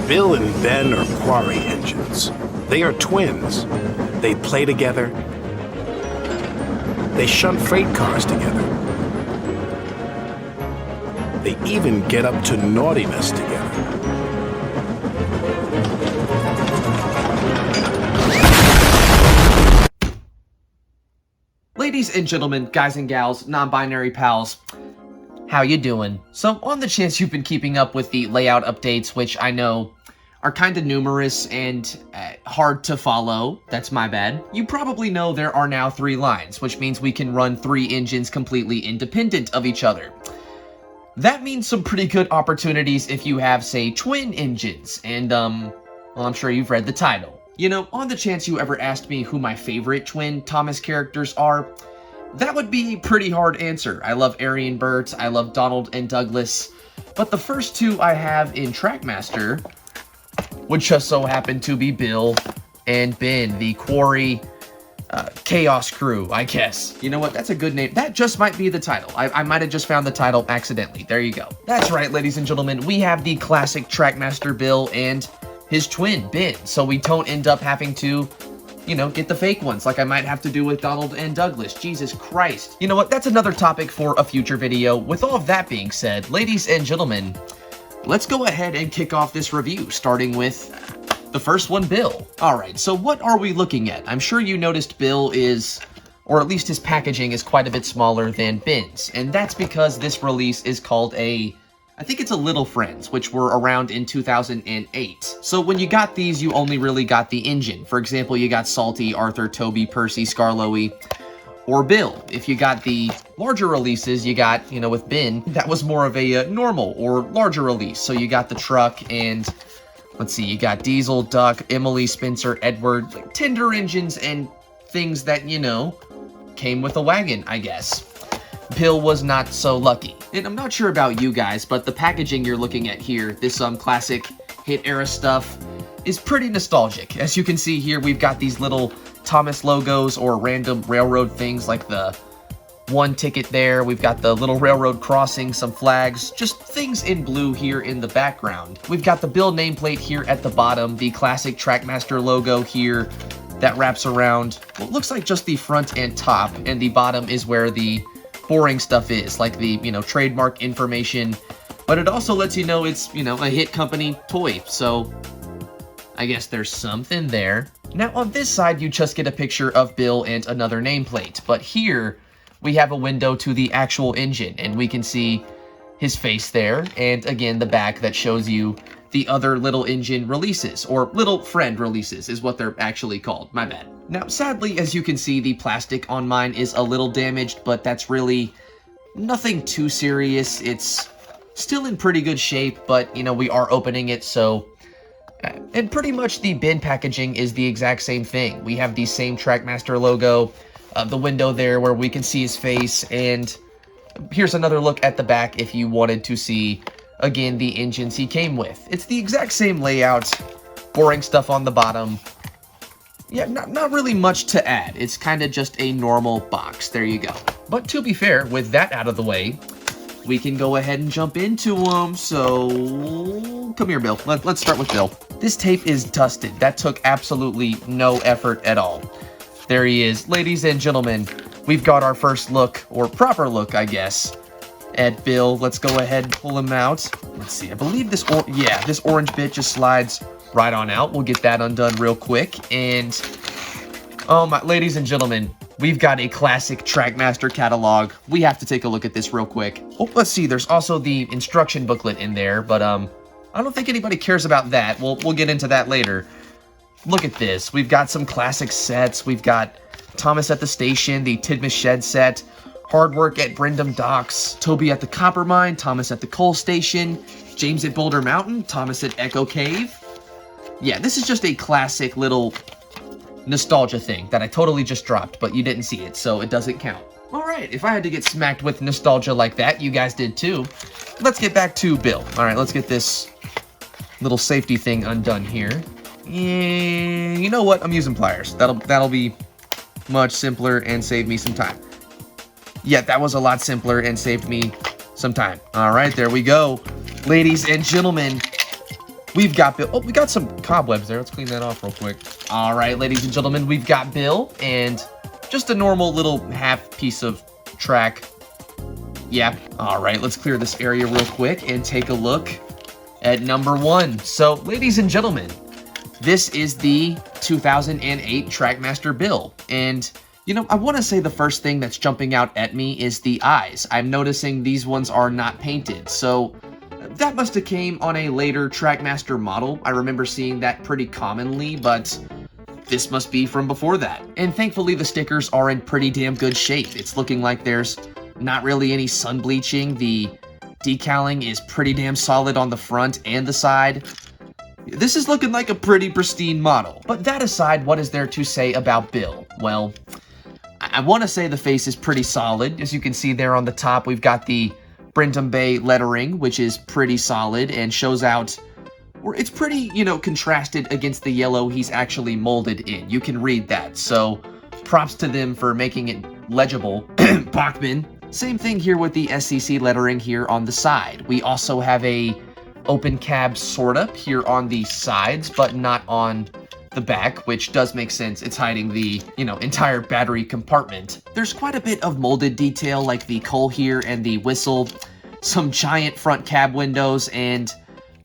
Bill and Ben are QUARRY engines. They are twins. They play together. They shunt freight cars together. They even get up to naughtiness together. Ladies and gentlemen, guys and gals, non-binary pals, how you doing? So, on the chance you've been keeping up with the layout updates, which I know are kind of numerous and hard to follow, that's my bad, you probably know there are now 3 lines, which means we can run 3 engines completely independent of each other. That means some pretty good opportunities if you have, say, twin engines, and, well, I'm sure you've read the title. You know, on the chance you ever asked me who my favorite twin Thomas characters are, that would be a pretty hard answer. I love Ari and Bert, I love Donald and Douglas, but the first 2 I have in Trackmaster would just so happen to be Bill and Ben, the QUARRY Chaos Crew, I guess. You know what, that's a good name. That just might be the title. I might have just found the title accidentally. There you go. That's right, ladies and gentlemen, we have the classic Trackmaster Bill and his twin, Ben, so we don't end up having to, you know, get the fake ones like I might have to do with Donald and Douglas. Jesus Christ. You know what, that's another topic for a future video. With all of that being said, ladies and gentlemen, let's go ahead and kick off this review, starting with the first one, Bill. Alright, so what are we looking at? I'm sure you noticed Bill is, or at least his packaging is quite a bit smaller than Ben's, and that's because this release is called I think it's a Little Friends, which were around in 2008. So when you got these, you only really got the engine. For example, you got Salty, Arthur, Toby, Percy, Scarloey, or Bill. If you got the larger releases, you got, you know, with Ben, that was more of a normal or larger release. So you got the truck and, let's see, you got Diesel, Duck, Emily, Spencer, Edward, like tender engines and things that, you know, came with a wagon, I guess. Bill was not so lucky. And I'm not sure about you guys, but the packaging you're looking at here, this classic HiT era stuff, is pretty nostalgic. As you can see here, we've got these little Thomas logos or random railroad things like the 1 ticket there. We've got the little railroad crossing, some flags, just things in blue here in the background. We've got the Bill nameplate here at the bottom, the classic Trackmaster logo here that wraps around what looks like just the front and top, and the bottom is where the boring stuff is, like the, you know, trademark information, but it also lets you know it's, you know, a HiT company toy, so I guess there's something there. Now on this side, you just get a picture of Bill and another nameplate, but here we have a window to the actual engine, and we can see his face there, and again, the back that shows you the other little engine releases, or little friend releases is what they're actually called, my bad. Now, sadly, as you can see, the plastic on mine is a little damaged, but that's really nothing too serious. It's still in pretty good shape, but, you know, we are opening it, so... And pretty much the bin packaging is the exact same thing. We have the same Trackmaster logo, the window there where we can see his face, and here's another look at the back if you wanted to see, again, the engines he came with. It's the exact same layout, boring stuff on the bottom. Yeah, not really much to add. It's kind of just a normal box. There you go. But to be fair, with that out of the way, we can go ahead and jump into them. So, come here, Bill. Let's start with Bill. This tape is dusted. That took absolutely no effort at all. There he is. Ladies and gentlemen, we've got our first look, or proper look, I guess, at Bill. Let's go ahead and pull him out. Let's see. I believe this orange bit just slides right on out. We'll get that undone real quick. And, oh my, ladies and gentlemen, we've got a classic Trackmaster catalog. We have to take a look at this real quick. Oh, let's see. There's also the instruction booklet in there, but I don't think anybody cares about that. We'll get into that later. Look at this. We've got some classic sets. We've got Thomas at the station, the Tidmouth Shed set, Hard Work at Brindham Docks, Toby at the Copper Mine, Thomas at the Coal Station, James at Boulder Mountain, Thomas at Echo Cave. Yeah, this is just a classic little nostalgia thing that I totally just dropped, but you didn't see it, so it doesn't count. Alright, if I had to get smacked with nostalgia like that, you guys did too. Let's get back to Bill. Alright, let's get this little safety thing undone here. And you know what? I'm using pliers. That'll be much simpler and save me some time. Yeah, that was a lot simpler and saved me some time. All right, there we go. Ladies and gentlemen, we've got Bill. Oh, we got some cobwebs there. Let's clean that off real quick. All right, ladies and gentlemen, we've got Bill and just a normal little half piece of track. Yeah. All right, let's clear this area real quick and take a look at number 1. So, ladies and gentlemen, this is the 2008 Trackmaster Bill. And, you know, I want to say the first thing that's jumping out at me is the eyes. I'm noticing these ones are not painted. So, that must have came on a later Trackmaster model. I remember seeing that pretty commonly, but this must be from before that. And thankfully, the stickers are in pretty damn good shape. It's looking like there's not really any sun bleaching. The decaling is pretty damn solid on the front and the side. This is looking like a pretty pristine model. But that aside, what is there to say about Bill? Well, I want to say the face is pretty solid. As you can see there on the top, we've got the Brentham Bay lettering, which is pretty solid and shows out, or it's pretty, you know, contrasted against the yellow he's actually molded in. You can read that, so props to them for making it legible. Bachman. Same thing here with the SCC lettering here on the side. We also have a open cab sorta here on the sides, but not on the back, which does make sense. It's hiding the, you know, entire battery compartment. There's quite a bit of molded detail like the coal here and the whistle, some giant front cab windows, and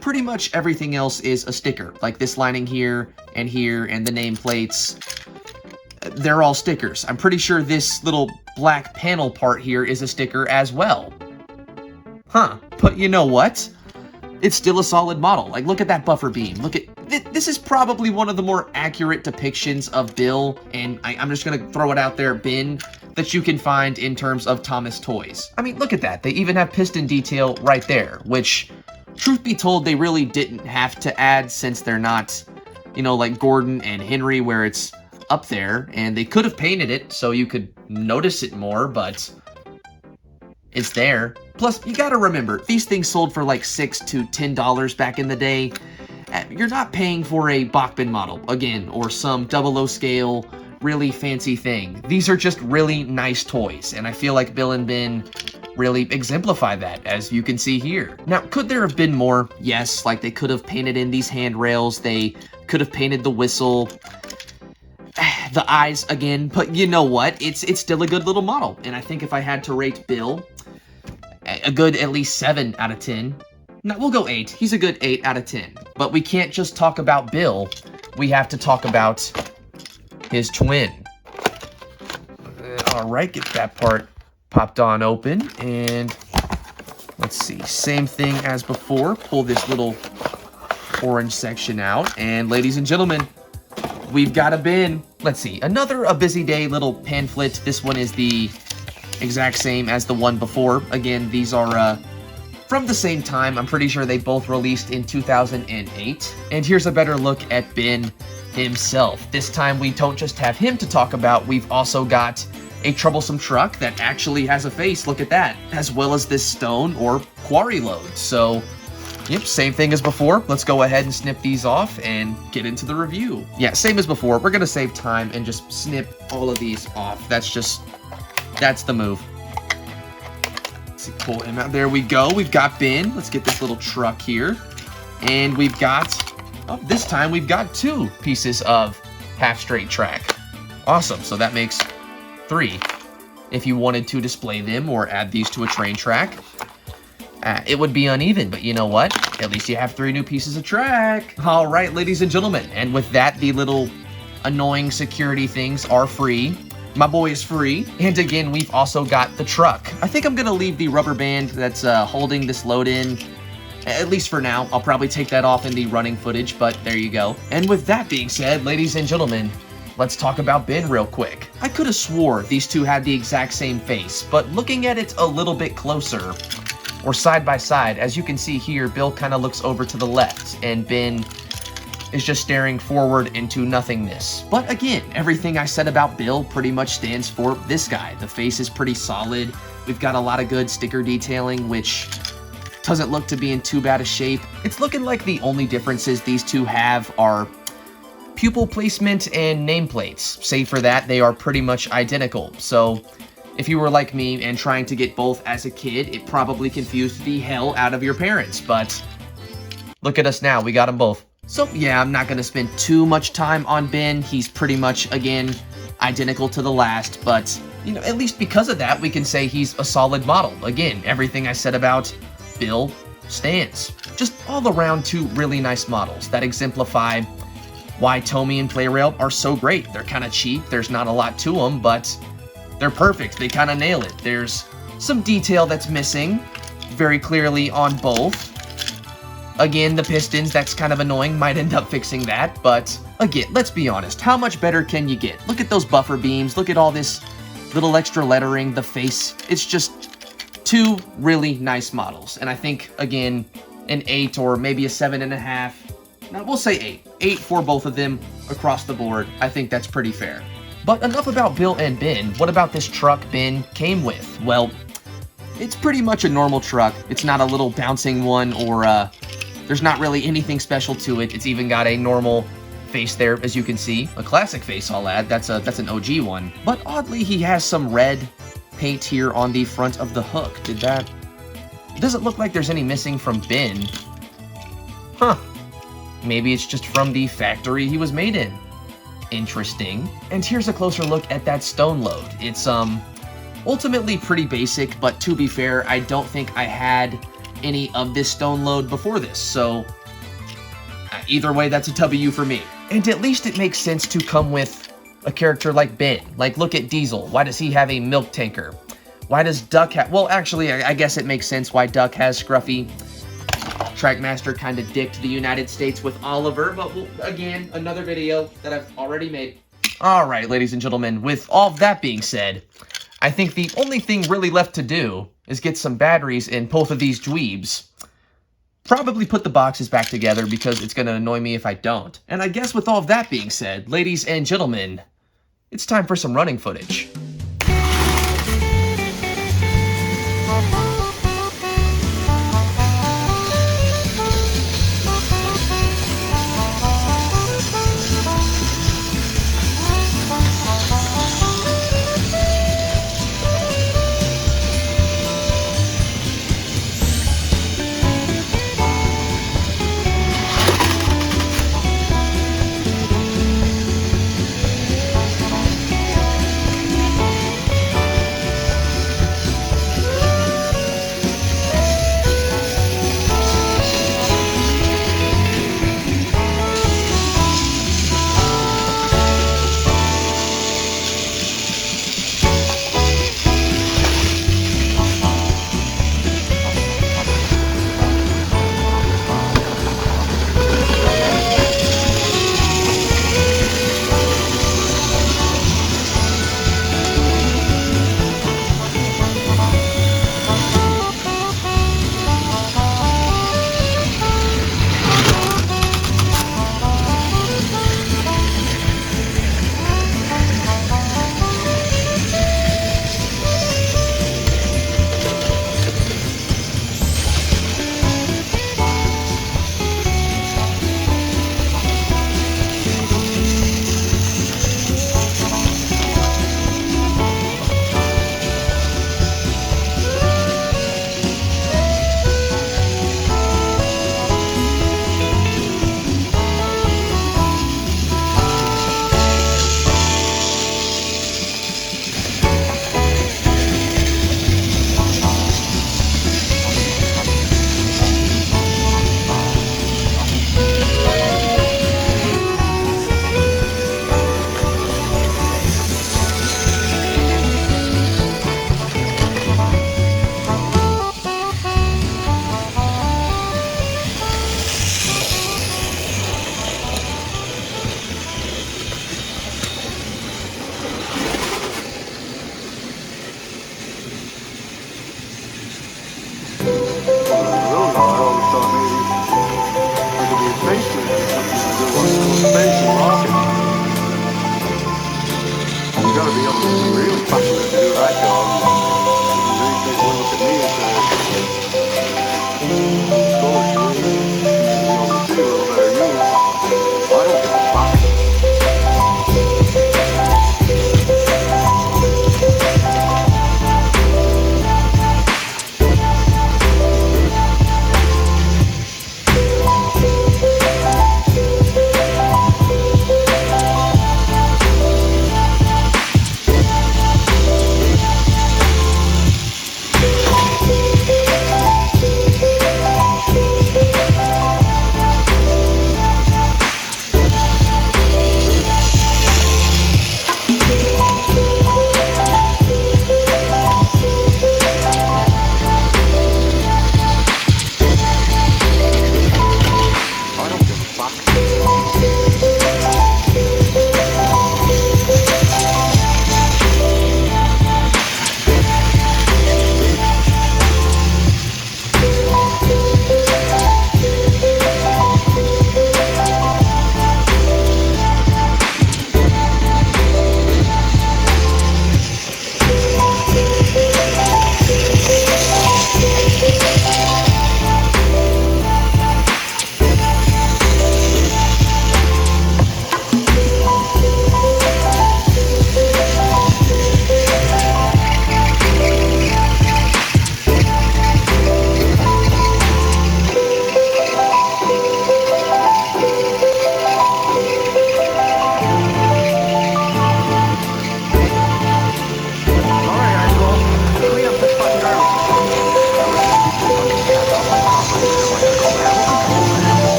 pretty much everything else is a sticker, like this lining here and the nameplates. They're all stickers. I'm pretty sure this little black panel part here is a sticker as well. Huh, but you know what? It's still a solid model. Like, look at that buffer beam. Look at, this is probably one of the more accurate depictions of Bill, and I'm just gonna throw it out there, Ben, that you can find in terms of Thomas toys. I mean, look at that. They even have piston detail right there, which, truth be told, they really didn't have to add since they're not, you know, like Gordon and Henry where it's up there, and they could have painted it so you could notice it more, but it's there. Plus, you gotta remember, these things sold for like $6 to $10 back in the day. You're not paying for a Bachman model, again, or some 00 scale, really fancy thing. These are just really nice toys, and I feel like Bill and Ben really exemplify that, as you can see here. Now, could there have been more? Yes, like they could have painted in these handrails, they could have painted the whistle, the eyes again, but you know what? It's still a good little model, and I think if I had to rate Bill, a good at least 7 out of 10. No, we'll go 8. He's a good 8 out of 10. But we can't just talk about Bill. We have to talk about his twin. All right, get that part popped on open. And let's see, same thing as before. Pull this little orange section out. And ladies and gentlemen, we've got a bin. Let's see, another A Busy Day little pamphlet. This one is the exact same as the one before. Again, these are from the same time. I'm pretty sure they both released in 2008. And here's a better look at Ben himself. This time we don't just have him to talk about, we've also got a troublesome truck that actually has a face, look at that, as well as this stone or quarry load. So, yep, same thing as before. Let's go ahead and snip these off and get into the review. Yeah, same as before. We're gonna save time and just snip all of these off. That's the move. Let's see, pull him out. There we go. We've got Ben. Let's get this little truck here. And we've got, oh, this time we've got 2 pieces of half-straight track. Awesome. So that makes 3. If you wanted to display them or add these to a train track, it would be uneven, but you know what? At least you have 3 new pieces of track. All right, ladies and gentlemen. And with that, the little annoying security things are free. My boy is free. And again, we've also got the truck. I think I'm gonna leave the rubber band that's holding this load in, at least for now. I'll probably take that off in the running footage, but there you go. And with that being said, ladies and gentlemen, let's talk about Ben real quick. I could have swore these two had the exact same face, but looking at it a little bit closer, or side by side, as you can see here, Bill kind of looks over to the left, and Ben is just staring forward into nothingness. But again, everything I said about Bill pretty much stands for this guy. The face is pretty solid. We've got a lot of good sticker detailing, which doesn't look to be in too bad a shape. It's looking like the only differences these two have are pupil placement and nameplates. Save for that, they are pretty much identical. So if you were like me and trying to get both as a kid, it probably confused the hell out of your parents, but look at us now, we got them both. So yeah, I'm not going to spend too much time on Ben. He's pretty much, again, identical to the last, but, you know, at least because of that, we can say he's a solid model. Again, everything I said about Bill stands. Just all around two really nice models that exemplify why Tomy and Playrail are so great. They're kind of cheap, there's not a lot to them, but they're perfect. They kind of nail it. There's some detail that's missing very clearly on both. Again, the pistons, that's kind of annoying, might end up fixing that, but again, let's be honest, how much better can you get? Look at those buffer beams, look at all this little extra lettering, the face. It's just two really nice models, and I think, again, an 8 or maybe a 7.5, no, we'll say 8. 8 for both of them across the board. I think that's pretty fair. But enough about Bill and Ben. What about this truck Ben came with? Well, it's pretty much a normal truck. It's not a little bouncing one or there's not really anything special to it. It's even got a normal face there, as you can see. A classic face, I'll add. That's an OG one. But oddly, he has some red paint here on the front of the hook. It doesn't look like there's any missing from Ben. Huh. Maybe it's just from the factory he was made in. Interesting. And here's a closer look at that stone load. It's ultimately pretty basic, but to be fair, I don't think I had any of this stone load before this, so either way, that's a W for me. And at least it makes sense to come with a character like Ben. Like, look at Diesel. Why does he have a milk tanker? Why does Duck have... Well, actually, I guess it makes sense why Duck has Scruffy. Trackmaster kind of dicked the United States with Oliver, but again, another video that I've already made. Alright, ladies and gentlemen, with all that being said, I think the only thing really left to do is get some batteries in both of these dweebs. Probably put the boxes back together because it's going to annoy me if I don't. And I guess with all of that being said, ladies and gentlemen, it's time for some running footage.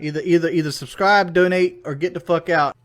Either subscribe, donate, or get the fuck out.